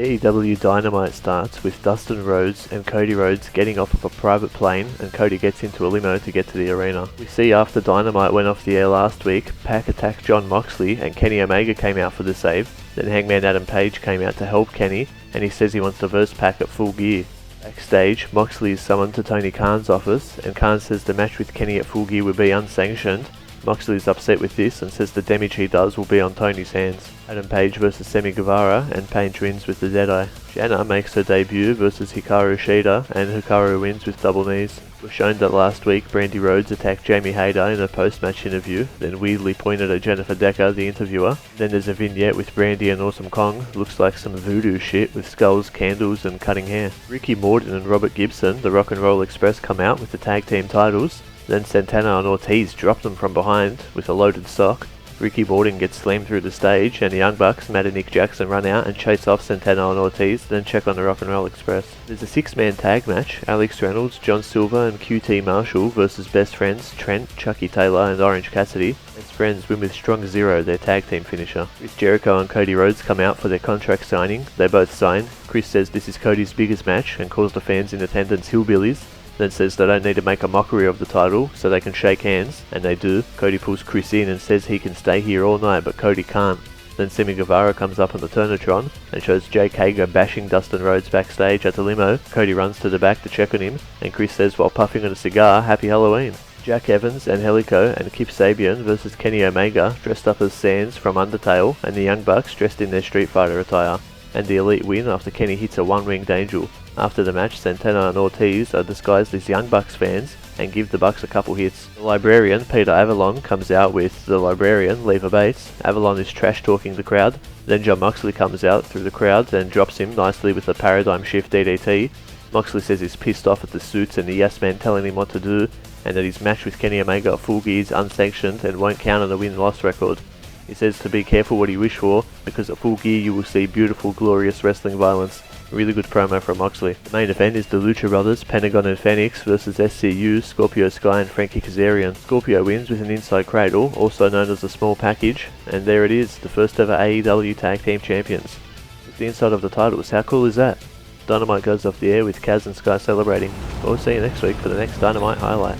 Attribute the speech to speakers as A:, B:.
A: AEW Dynamite starts with Dustin Rhodes and Cody Rhodes getting off of a private plane, and Cody gets into a limo to get to the arena. We see after Dynamite went off the air last week, Pac attacked Jon Moxley and Kenny Omega came out for the save. Then Hangman Adam Page came out to help Kenny, and he says he wants to verse Pac at Full Gear. Backstage, Moxley is summoned to Tony Khan's office, and Khan says the match with Kenny at Full Gear would be unsanctioned. Moxley is upset with this and says the damage he does will be on Tony's hands. Adam Page versus Sammy Guevara, and Page wins with the Deadeye. Jana makes her debut versus HIKARU SHIDA, and HIKARU wins with double knees. We're shown that last week Brandi Rhodes attacked Jamie Hayter in a post-match interview, then weirdly pointed at Jennifer Decker, the interviewer. Then there's a vignette with Brandi and Awesome Kong, looks like some voodoo shit with skulls, candles and cutting hair. Ricky Morton and Robert Gibson, the Rock and Roll Express, come out with the tag team titles. Then Santana and Ortiz drop them from behind with a loaded sock. Ricky Morton gets slammed through the stage, and the Young Bucks, Matt and Nick Jackson, run out and chase off Santana and Ortiz, then check on the Rock and Roll Express. There's a 6-man tag match: Alex Reynolds, John Silver and QT Marshall versus Best Friends Trent, Chucky Taylor and Orange Cassidy. Best Friends win with Strong Zero, their tag team finisher. Chris Jericho and Cody Rhodes come out for their contract signing. They both sign. Chris says this is Cody's biggest match and calls the fans in attendance hillbillies. Then says they don't need to make a mockery of the title so they can shake hands, and they do. Cody pulls Chris in and says he can stay here all night, but Cody can't. Then Sammy Guevara comes up on the Turnatron and shows Jake Hager bashing Dustin Rhodes backstage at the limo. Cody runs to the back to check on him, and Chris says while puffing on a cigar, "Happy Halloween." Jack Evans and Helico and Kip Sabian versus Kenny Omega dressed up as Sands from Undertale, and the Young Bucks dressed in their Street Fighter attire. And the Elite win after Kenny hits a one-winged angel. After the match, Santana and Ortiz are disguised as Young Bucks fans and give the Bucks a couple hits. The Librarian, Peter Avalon, comes out with the Librarian, Leva Bates. Avalon is trash-talking the crowd. Then Jon Moxley comes out through the crowd and drops him nicely with a Paradigm Shift DDT. Moxley says he's pissed off at the suits and the Yes Man telling him what to do, and that his match with Kenny Omega at Full Gear is unsanctioned and won't count on the win-loss record. He says to be careful what you wish for, because at Full Gear you will see beautiful, glorious wrestling violence. Really good promo from Moxley. The main event is the Lucha Brothers, Pentagon and Phoenix versus SCU, Scorpio Sky and Frankie Kazarian. Scorpio wins with an inside cradle, also known as a small package, and there it is, the first ever AEW Tag Team Champions. With the inside of the titles, how cool is that? Dynamite goes off the air with Kaz and Sky celebrating. We'll see you next week for the next Dynamite highlight.